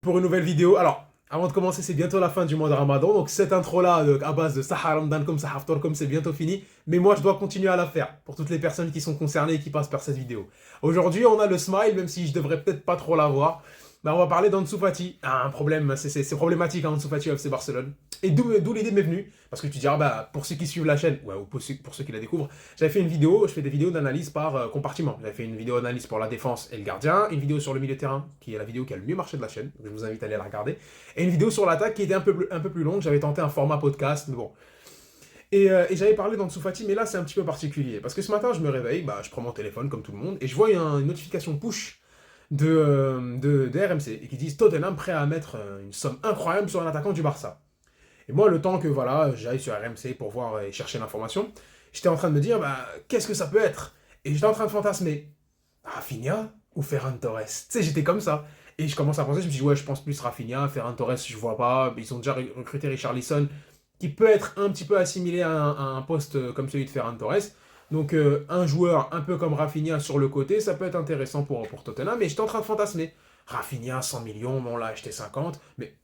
Pour une nouvelle vidéo. Alors, avant de commencer, c'est bientôt la fin du mois de Ramadan. Donc, cette intro-là, à base de Sahar Ramadan comme Sahar Fطور comme, c'est bientôt fini. Mais moi, je dois continuer à la faire pour toutes les personnes qui sont concernées et qui passent par cette vidéo. Aujourd'hui, on a le smile, même si je devrais peut-être pas trop l'avoir. On va parler d'Ansu Fati. Ah, un problème, c'est problématique, hein, Ansu Fati au FC Barcelone. Et d'où l'idée m'est venue. Parce que tu diras, bah, pour ceux qui suivent la chaîne, ouais, ou pour ceux qui la découvrent, j'avais fait une vidéo, je fais des vidéos d'analyse par compartiment. J'avais fait une vidéo d'analyse pour la défense et le gardien, une vidéo sur le milieu de terrain, qui est la vidéo qui a le mieux marché de la chaîne, donc je vous invite à aller la regarder, et une vidéo sur l'attaque qui était un peu plus longue. J'avais tenté un format podcast, mais bon. Et j'avais parlé d'Ansu Fati, mais là c'est un petit peu particulier. Parce que ce matin, je me réveille, bah, je prends mon téléphone comme tout le monde, et je vois une notification push de RMC, et qui disent Tottenham prêt à mettre une somme incroyable sur un attaquant du Barça. Et moi, le temps que voilà, j'aille sur RMC pour voir et chercher l'information, j'étais en train de me dire, bah, qu'est-ce que ça peut être? Et j'étais en train de fantasmer. Rafinha ou Ferran Torres? Tu sais, j'étais comme ça. Et je commence à penser, je me dis, ouais, je pense plus Rafinha, Ferran Torres, je vois pas. Ils ont déjà recruté Richarlison, qui peut être un petit peu assimilé à un poste comme celui de Ferran Torres. Donc, un joueur un peu comme Rafinha sur le côté, ça peut être intéressant pour Tottenham. Mais j'étais en train de fantasmer. Rafinha, 100 millions, bon, là, acheté 50. Mais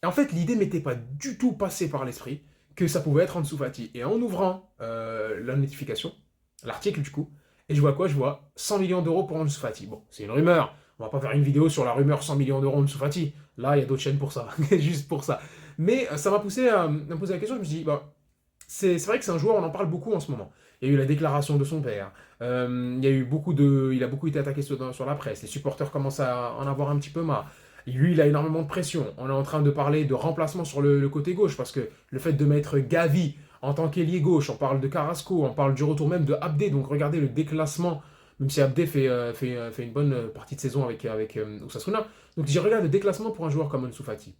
et en fait, l'idée m'était pas du tout passée par l'esprit que ça pouvait être Ansu Fati. Et en ouvrant la notification, l'article du coup, et je vois quoi? Je vois 100 millions d'euros pour Ansu Fati. Bon, c'est une rumeur. On va pas faire une vidéo sur la rumeur 100 millions d'euros Ansu Fati. Là, il y a d'autres chaînes pour ça. Juste pour ça. Mais ça m'a poussé à me poser la question. Je me suis dit, bah, c'est vrai que c'est un joueur, on en parle beaucoup en ce moment. Il y a eu la déclaration de son père. Il y a eu il a beaucoup été attaqué sur la presse. Les supporters commencent à en avoir un petit peu marre. Lui, il a énormément de pression. On est en train de parler de remplacement sur le côté gauche parce que le fait de mettre Gavi en tant qu'ailier gauche, on parle de Carrasco, on parle du retour même de Abdé. Donc regardez le déclassement, même si Abdé fait une bonne partie de saison avec Osasuna. Donc j'ai regardé le déclassement pour un joueur comme Ansu Fati.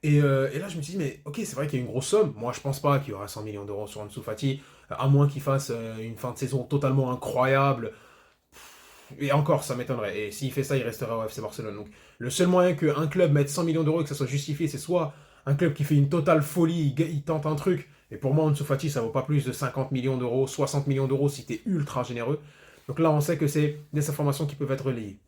Et là, je me suis dit, mais ok, c'est vrai qu'il y a une grosse somme. Moi, je pense pas qu'il y aura 100 millions d'euros sur Ansu Fati, à moins qu'il fasse une fin de saison totalement incroyable. Et encore, ça m'étonnerait. Et s'il fait ça, il restera au FC Barcelone. Donc, le seul moyen qu'un club mette 100 millions d'euros et que ça soit justifié, c'est soit un club qui fait une totale folie, il tente un truc. Et pour moi, Ansu Fati, ça vaut pas plus de 50 millions d'euros, 60 millions d'euros si t'es ultra généreux. Donc là, on sait que c'est des informations qui peuvent être relayées.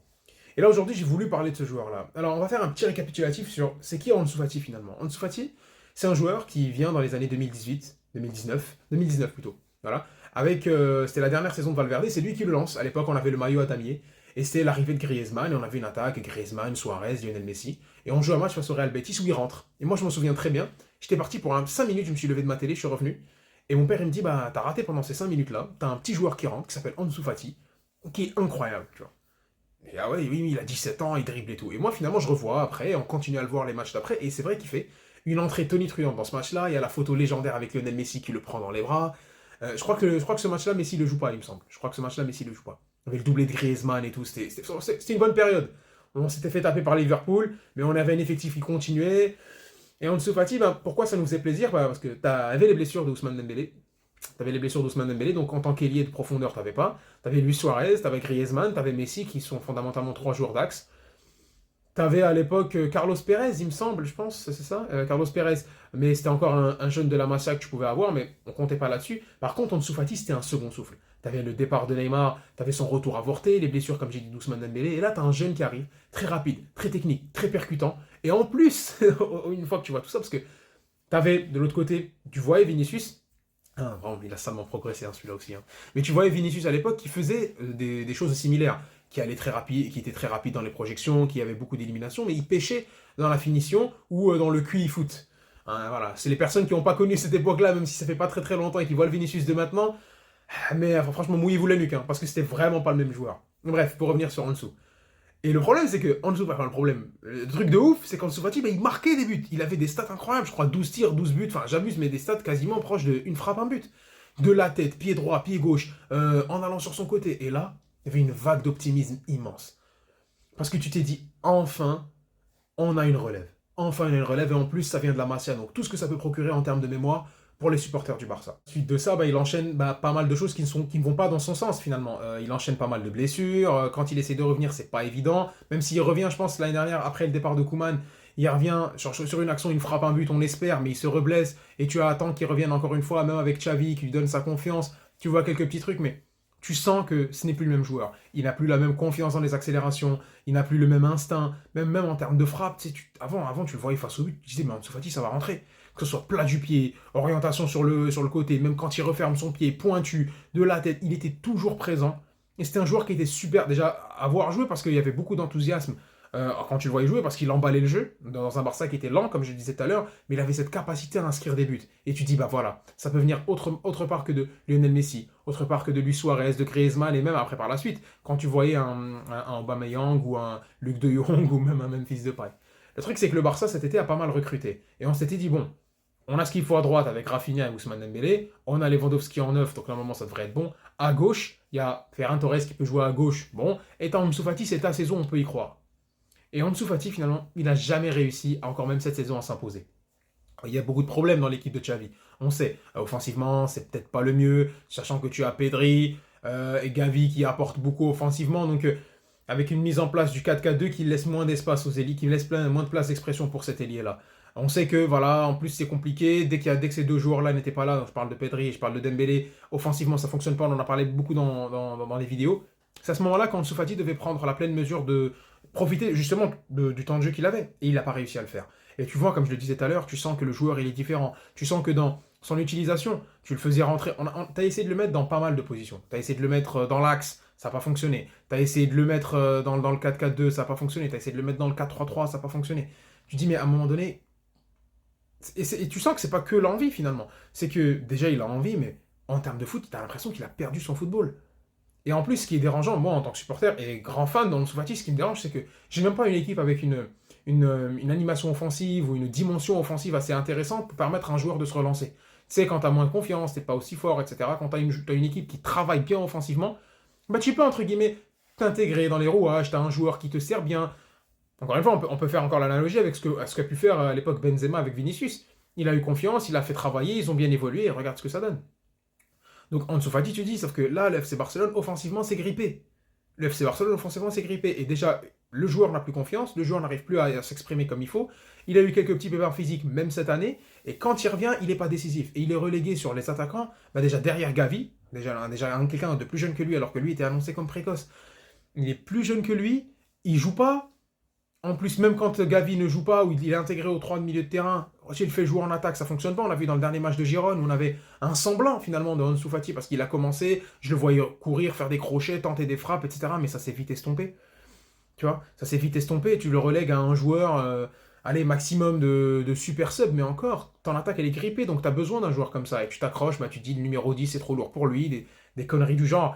Et là, aujourd'hui, j'ai voulu parler de ce joueur-là. Alors, on va faire un petit récapitulatif sur c'est qui Ansu Fati finalement. Ansu Fati, c'est un joueur qui vient dans les années 2018, 2019, 2019 plutôt. Voilà. C'était la dernière saison de Valverde, c'est lui qui le lance. À l'époque, on avait le maillot à damier. Et c'était l'arrivée de Griezmann, et on avait une attaque, Griezmann, Suarez, Lionel Messi. Et on joue un match face au Real Betis où il rentre. Et moi, je m'en souviens très bien. J'étais parti pour 5 minutes, je me suis levé de ma télé, je suis revenu. Et mon père, il me dit, bah, t'as raté pendant ces 5 minutes-là. T'as un petit joueur qui rentre, qui s'appelle Ansu Fati, qui est incroyable, tu vois. Et ah ouais, oui, oui, il a 17 ans, il dribble et tout. Et moi, finalement, je revois après, on continue à le voir les matchs d'après, et c'est vrai qu'il fait une entrée tonitruante dans ce match-là. Il y a la photo légendaire avec Lionel Messi qui le prend dans les bras. Je crois que ce match-là, Messi le joue pas, il me semble. Je crois que ce match-là, Messi le joue pas. Avec le doublé de Griezmann et tout, c'était une bonne période. On s'était fait taper par Liverpool, mais on avait un effectif qui continuait. Et Ansu Fati, ben, pourquoi ça nous faisait plaisir? Ben, parce que tu avais les blessures de Ousmane Dembélé. T'avais les blessures d'Ousmane Dembélé, donc en tant qu'ailier de profondeur, t'avais pas. T'avais Luis Suarez, t'avais Griezmann, t'avais Messi, qui sont fondamentalement trois joueurs d'axe. T'avais à l'époque Carlos Pérez, il me semble, je pense, c'est ça, Carlos Pérez. Mais c'était encore un jeune de la Masia que tu pouvais avoir, mais on comptait pas là-dessus. Par contre, Ansu Fati, c'était un second souffle. T'avais le départ de Neymar, t'avais son retour avorté, les blessures, comme j'ai dit, d'Ousmane Dembélé. Et là, t'as un jeune qui arrive, très rapide, très technique, très percutant. Et en plus, une fois que tu vois tout ça, parce que t'avais de l'autre côté, tu voyais Vinicius. Ah, vraiment, il a salement progressé, hein, celui-là aussi, hein. Mais tu voyais Vinicius à l'époque qui faisait des choses similaires, qui allait très rapide, qui était très rapide dans les projections, qui avait beaucoup d'élimination, mais il pêchait dans la finition ou dans le QI foot. Hein, voilà, c'est les personnes qui n'ont pas connu cette époque-là, même si ça fait pas très très longtemps et qui voient le Vinicius de maintenant. Mais franchement, mouillez-vous la nuque, hein, parce que c'était vraiment pas le même joueur. Bref, pour revenir sur Ansu. Et le problème, c'est que Ansu, enfin le problème, le truc de ouf, c'est qu'Ansu Fati, bah, il marquait des buts. Il avait des stats incroyables, je crois 12 tirs, 12 buts, enfin j'abuse, mais des stats quasiment proches d'une frappe, un but. De la tête, pied droit, pied gauche, en allant sur son côté. Et là, il y avait une vague d'optimisme immense. Parce que tu t'es dit, enfin, on a une relève. Enfin, on a une relève, et en plus, ça vient de la Masia. Donc tout ce que ça peut procurer en termes de mémoire pour les supporters du Barça. Suite de ça, bah, il enchaîne pas mal de choses qui ne vont pas dans son sens finalement. Il enchaîne pas mal de blessures. Quand il essaie de revenir, c'est pas évident. Même s'il revient, je pense, l'année dernière, après le départ de Koeman, il revient sur une action, il frappe un but, on l'espère, mais il se reblesse. Et tu attends qu'il revienne encore une fois, même avec Xavi, qui lui donne sa confiance. Tu vois quelques petits trucs, mais Tu sens que ce n'est plus le même joueur. Il n'a plus la même confiance dans les accélérations, il n'a plus le même instinct, même en termes de frappe. Tu sais, avant, tu le voyais face au but, tu disais, mais Ansu Fati, ça va rentrer. Que ce soit plat du pied, orientation sur le côté, même quand il referme son pied, pointu, de la tête, il était toujours présent. Et c'était un joueur qui était super déjà à voir jouer parce qu'il y avait beaucoup d'enthousiasme quand tu le voyais jouer, parce qu'il emballait le jeu dans un Barça qui était lent, comme je le disais tout à l'heure, mais il avait cette capacité à inscrire des buts. Et tu dis, bah voilà, ça peut venir autre part que de Lionel Messi, autre part que de Luis Suarez, de Griezmann, et même après par la suite, quand tu voyais un Aubameyang ou un Luc de Jong ou même un Memphis Depay. Le truc, c'est que le Barça cet été a pas mal recruté. Et on s'était dit, bon, on a ce qu'il faut à droite avec Rafinha et Ousmane Dembélé. On a Lewandowski en neuf, donc normalement ça devrait être bon. À gauche, il y a Ferran Torres qui peut jouer à gauche. Bon, étant Ansu Fati, c'est ta saison, on peut y croire. Et Ansu Fati, finalement, il n'a jamais réussi, encore même cette saison, à s'imposer. Il y a beaucoup de problèmes dans l'équipe de Xavi. On sait, offensivement, c'est peut-être pas le mieux, sachant que tu as Pedri et Gavi qui apportent beaucoup offensivement. Donc, avec une mise en place du 4-4-2 qui laisse moins d'espace aux élites, qui laisse moins de place d'expression pour cet ailier-là. On sait que, voilà, en plus c'est compliqué. Dès que ces deux joueurs-là n'étaient pas là, je parle de Pedri et je parle de Dembélé, offensivement ça fonctionne pas, on en a parlé beaucoup dans les vidéos. C'est à ce moment-là qu'Ansu Fati devait prendre la pleine mesure de profiter justement du temps de jeu qu'il avait. Et il n'a pas réussi à le faire. Et tu vois, comme je le disais tout à l'heure, tu sens que le joueur il est différent. Tu sens que dans son utilisation, tu le faisais rentrer. Tu as essayé de le mettre dans pas mal de positions. Tu as essayé de le mettre dans l'axe, ça n'a pas fonctionné. Tu as essayé de le mettre dans le 4-4-2, ça n'a pas fonctionné. Tu as essayé de le mettre dans le 4-3-3, ça n'a pas fonctionné. Tu dis, mais à un moment donné, et tu sens que c'est pas que l'envie finalement. C'est que déjà il a envie, mais en termes de foot, tu as l'impression qu'il a perdu son football. Et en plus, ce qui est dérangeant, moi en tant que supporter et grand fan d'Ansu Fati, ce qui me dérange, c'est que j'ai même pas une équipe avec une animation offensive ou une dimension offensive assez intéressante pour permettre à un joueur de se relancer. Tu sais, quand tu as moins de confiance, tu n'es pas aussi fort, etc., quand tu as une équipe qui travaille bien offensivement, bah, tu peux, entre guillemets, t'intégrer dans les rouages, tu as un joueur qui te sert bien. Encore une fois, on peut faire encore l'analogie avec ce qu'a pu faire à l'époque Benzema avec Vinicius. Il a eu confiance, il a fait travailler, ils ont bien évolué, et regarde ce que ça donne. Donc Ansu Fati, tu dis, sauf que là, le FC Barcelone, offensivement, c'est grippé. Le FC Barcelone, offensivement, c'est grippé. Et déjà, le joueur n'a plus confiance, le joueur n'arrive plus à s'exprimer comme il faut. Il a eu quelques petits pépins physiques, même cette année. Et quand il revient, il n'est pas décisif. Et il est relégué sur les attaquants, bah déjà derrière Gavi, déjà quelqu'un de plus jeune que lui, alors que lui était annoncé comme précoce. Il est plus jeune que lui, il joue pas. En plus, même quand Gavi ne joue pas, ou il est intégré aux 3 de milieu de terrain, s'il fait jouer en attaque, ça fonctionne pas. On l'a vu dans le dernier match de Girone, où on avait un semblant finalement de Ansu Fati, parce qu'il a commencé, je le voyais courir, faire des crochets, tenter des frappes, etc. Mais ça s'est vite estompé. Tu vois, ça s'est vite estompé. Tu le relègues à un joueur, allez, maximum de super sub, mais encore, ton attaque elle est grippée, donc tu as besoin d'un joueur comme ça. Et tu t'accroches, bah, tu te dis le numéro 10 c'est trop lourd pour lui, des conneries du genre.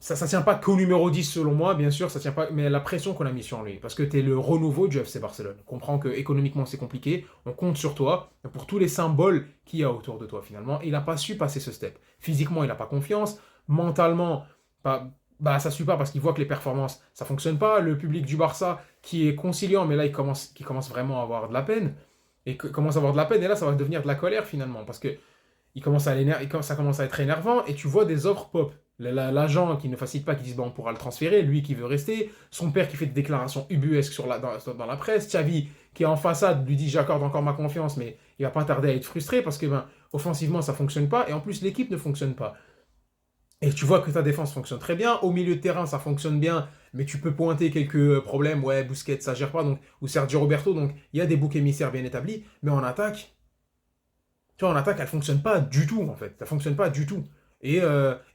Ça ne tient pas qu'au numéro 10 selon moi, bien sûr, ça tient pas, mais la pression qu'on a mis sur lui. Parce que tu es le renouveau du FC Barcelone. On comprend que économiquement c'est compliqué, on compte sur toi, pour tous les symboles qu'il y a autour de toi finalement. Et il n'a pas su passer ce step. Physiquement, il n'a pas confiance. Mentalement, ça ne suit pas parce qu'il voit que les performances, ça ne fonctionne pas. Le public du Barça qui est conciliant, mais là qui commence vraiment à avoir de la peine. Et commence à avoir de la peine, et là ça va devenir de la colère finalement. Parce que ça commence à être énervant, et tu vois des offres pop. L'agent qui ne facilite pas, qui dit bon, on pourra le transférer, lui qui veut rester, son père qui fait des déclarations ubuesques dans la presse, Xavi qui est en façade lui dit j'accorde encore ma confiance, mais il va pas tarder à être frustré parce que offensivement ça fonctionne pas, et en plus l'équipe ne fonctionne pas. Et tu vois que ta défense fonctionne très bien, au milieu de terrain ça fonctionne bien, mais tu peux pointer quelques problèmes, ouais, Busquets ça gère pas, donc, ou Sergio Roberto, donc il y a des boucs émissaires bien établis, mais en attaque, tu vois, en attaque elle fonctionne pas du tout en fait, ça fonctionne pas du tout. Et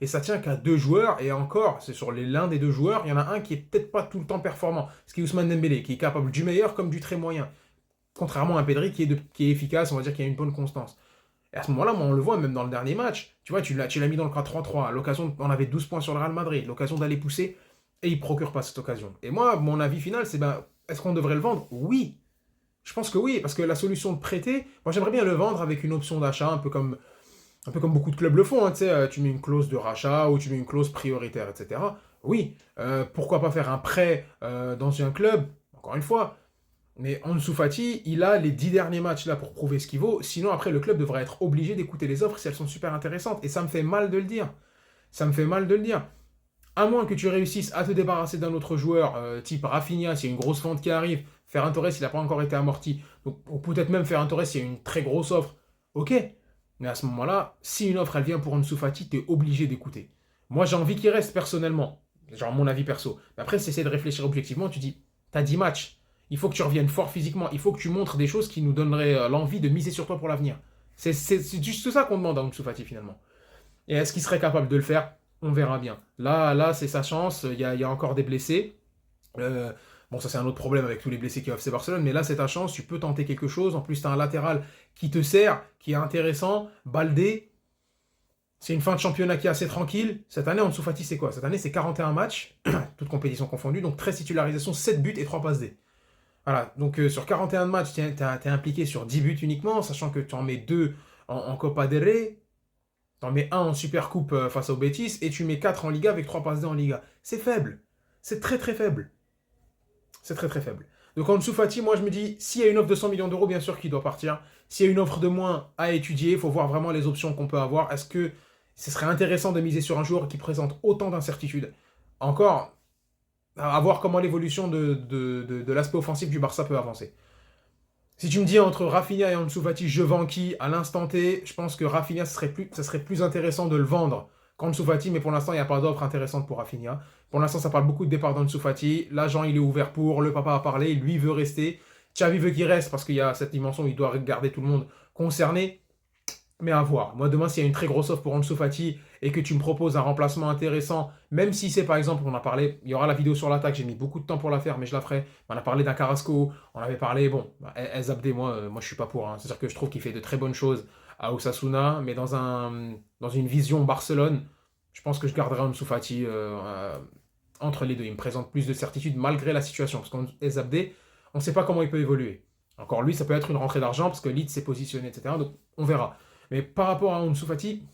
ça tient qu'à deux joueurs, et encore, c'est sur l'un des deux joueurs, il y en a un qui est peut-être pas tout le temps performant, ce qui est Ousmane Dembélé, qui est capable du meilleur comme du très moyen. Contrairement à Pedri qui est efficace, on va dire qu'il y a une bonne constance. Et à ce moment-là, moi, on le voit même dans le dernier match. Tu vois, tu l'as mis dans le 4-3-3. L'occasion, on avait 12 points sur le Real Madrid, l'occasion d'aller pousser, et il procure pas cette occasion. Et moi, mon avis final, c'est est-ce qu'on devrait le vendre? Oui. Je pense que oui, parce que la solution de prêter, moi j'aimerais bien le vendre avec une option d'achat, un peu comme beaucoup de clubs le font, hein, tu mets une clause de rachat ou tu mets une clause prioritaire, etc. Oui, pourquoi pas faire un prêt dans un club, encore une fois. Mais Ansu Fati, il a les 10 derniers matchs là pour prouver ce qu'il vaut. Sinon, après, le club devrait être obligé d'écouter les offres si elles sont super intéressantes. Et ça me fait mal de le dire. Ça me fait mal de le dire. À moins que tu réussisses à te débarrasser d'un autre joueur, type Rafinha, s'il y a une grosse vente qui arrive, Ferran Torres, il n'a pas encore été amorti. Donc, ou peut-être même Ferran Torres, s'il y a une très grosse offre. Ok. Mais à ce moment-là, si une offre elle vient pour Ansu Fati, tu es obligé d'écouter. Moi, j'ai envie qu'il reste personnellement. Genre mon avis perso. Mais après, si tu essaies de réfléchir objectivement, tu dis, t'as 10 matchs. Il faut que tu reviennes fort physiquement. Il faut que tu montres des choses qui nous donneraient l'envie de miser sur toi pour l'avenir. C'est juste ça qu'on demande à Ansu Fati finalement. Et est-ce qu'il serait capable de le faire? On verra bien. Là, c'est sa chance. Il y a encore des blessés. Euh, bon, ça c'est un autre problème avec tous les blessés qui ont FC Barcelone, mais là c'est ta chance, tu peux tenter quelque chose. En plus, tu as un latéral qui te sert, qui est intéressant. Baldé, c'est une fin de championnat qui est assez tranquille. Cette année, Ansu Fati, c'est quoi? Cette année, c'est 41 matchs, toutes compétitions confondues, donc 13 titularisations, 7 buts et 3 passes D. Voilà, donc sur 41 matchs, tu es impliqué sur 10 buts uniquement, sachant que tu en mets 2 en Copa del Rey, tu en mets un en Super Coupe face au Betis, et tu mets 4 en Liga avec 3 passes D en Liga. C'est faible. C'est très très faible. C'est très très faible. Donc Ansu Fati, moi je me dis, s'il y a une offre de 100 millions d'euros, bien sûr qu'il doit partir. S'il y a une offre de moins à étudier, il faut voir vraiment les options qu'on peut avoir. Est-ce que ce serait intéressant de miser sur un joueur qui présente autant d'incertitudes? Encore, à voir comment l'évolution de l'aspect offensif du Barça peut avancer. Si tu me dis entre Rafinha et Ansu Fati, je vends qui à l'instant T, je pense que Rafinha, ça serait plus intéressant de le vendre qu'Ansu Fati, mais pour l'instant, il n'y a pas d'offre intéressante pour Rafinha. Pour l'instant, ça parle beaucoup de départ d'Ansu Fati. L'agent, il est ouvert pour, le papa a parlé, lui veut rester. Xavi veut qu'il reste parce qu'il y a cette dimension où il doit garder tout le monde concerné. Mais à voir. Moi, demain, s'il y a une très grosse offre pour Ansu Fati et que tu me proposes un remplacement intéressant, même si c'est par exemple, on a parlé, il y aura la vidéo sur l'attaque, j'ai mis beaucoup de temps pour la faire, mais je la ferai. On a parlé d'un Carrasco, on avait parlé, bon, El Abdé, moi je suis pas pour. Hein. C'est-à-dire que je trouve qu'il fait de très bonnes choses à Osasuna, mais dans une vision Barcelone, je pense que je garderai Ansu Fati entre les deux. Il me présente plus de certitude malgré la situation. Parce qu'El Abdé, on ne sait pas comment il peut évoluer. Encore lui, ça peut être une rentrée d'argent parce que Leeds s'est positionné, etc. Donc on verra. Mais par rapport à Ansu Fati,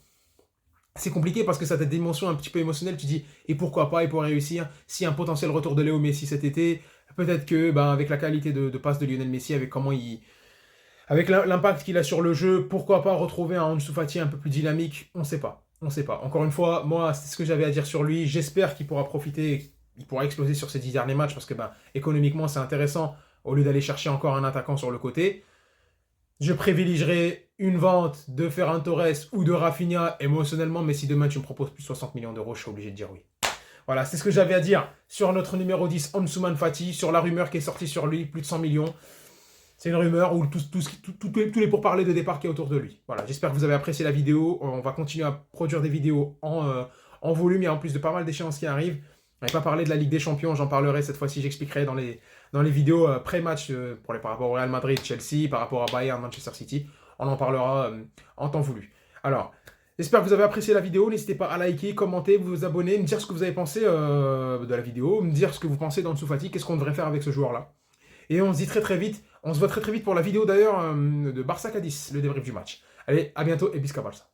c'est compliqué parce que ça a des dimensions un petit peu émotionnelles. Tu dis, et pourquoi pas, il pourrait réussir. Si un potentiel retour de Léo Messi cet été, peut-être que avec la qualité de passe de Lionel Messi, avec l'impact qu'il a sur le jeu, pourquoi pas retrouver un Ansu Fati un peu plus dynamique. On ne sait pas. On ne sait pas. Encore une fois, moi, c'est ce que j'avais à dire sur lui. J'espère qu'il pourra profiter, il pourra exploser sur ces 10 derniers matchs parce que économiquement, c'est intéressant au lieu d'aller chercher encore un attaquant sur le côté. Je privilégierais une vente de Ferran Torres ou de Rafinha émotionnellement, mais si demain tu me proposes plus de 60 millions d'euros, je suis obligé de dire oui. Voilà, c'est ce que j'avais à dire sur notre numéro 10, Ansu Fati, sur la rumeur qui est sortie sur lui, plus de 100 millions. C'est une rumeur ou tous les pourparlers de départ qui est autour de lui. Voilà, j'espère que vous avez apprécié la vidéo. On va continuer à produire des vidéos en volume et en plus de pas mal d'échéances qui arrivent. On n'avait pas parlé de la Ligue des Champions, j'en parlerai cette fois-ci, j'expliquerai dans les vidéos pré-match par rapport au Real Madrid, Chelsea, par rapport à Bayern, Manchester City. On en parlera en temps voulu. Alors, j'espère que vous avez apprécié la vidéo. N'hésitez pas à liker, commenter, vous abonner, me dire ce que vous avez pensé de la vidéo, me dire ce que vous pensez d'Ansu Fati, qu'est-ce qu'on devrait faire avec ce joueur-là. Et on se dit très très vite, on se voit très très vite pour la vidéo d'ailleurs de Barça Cadiz, le débrief du match. Allez, à bientôt et Bisca Barça.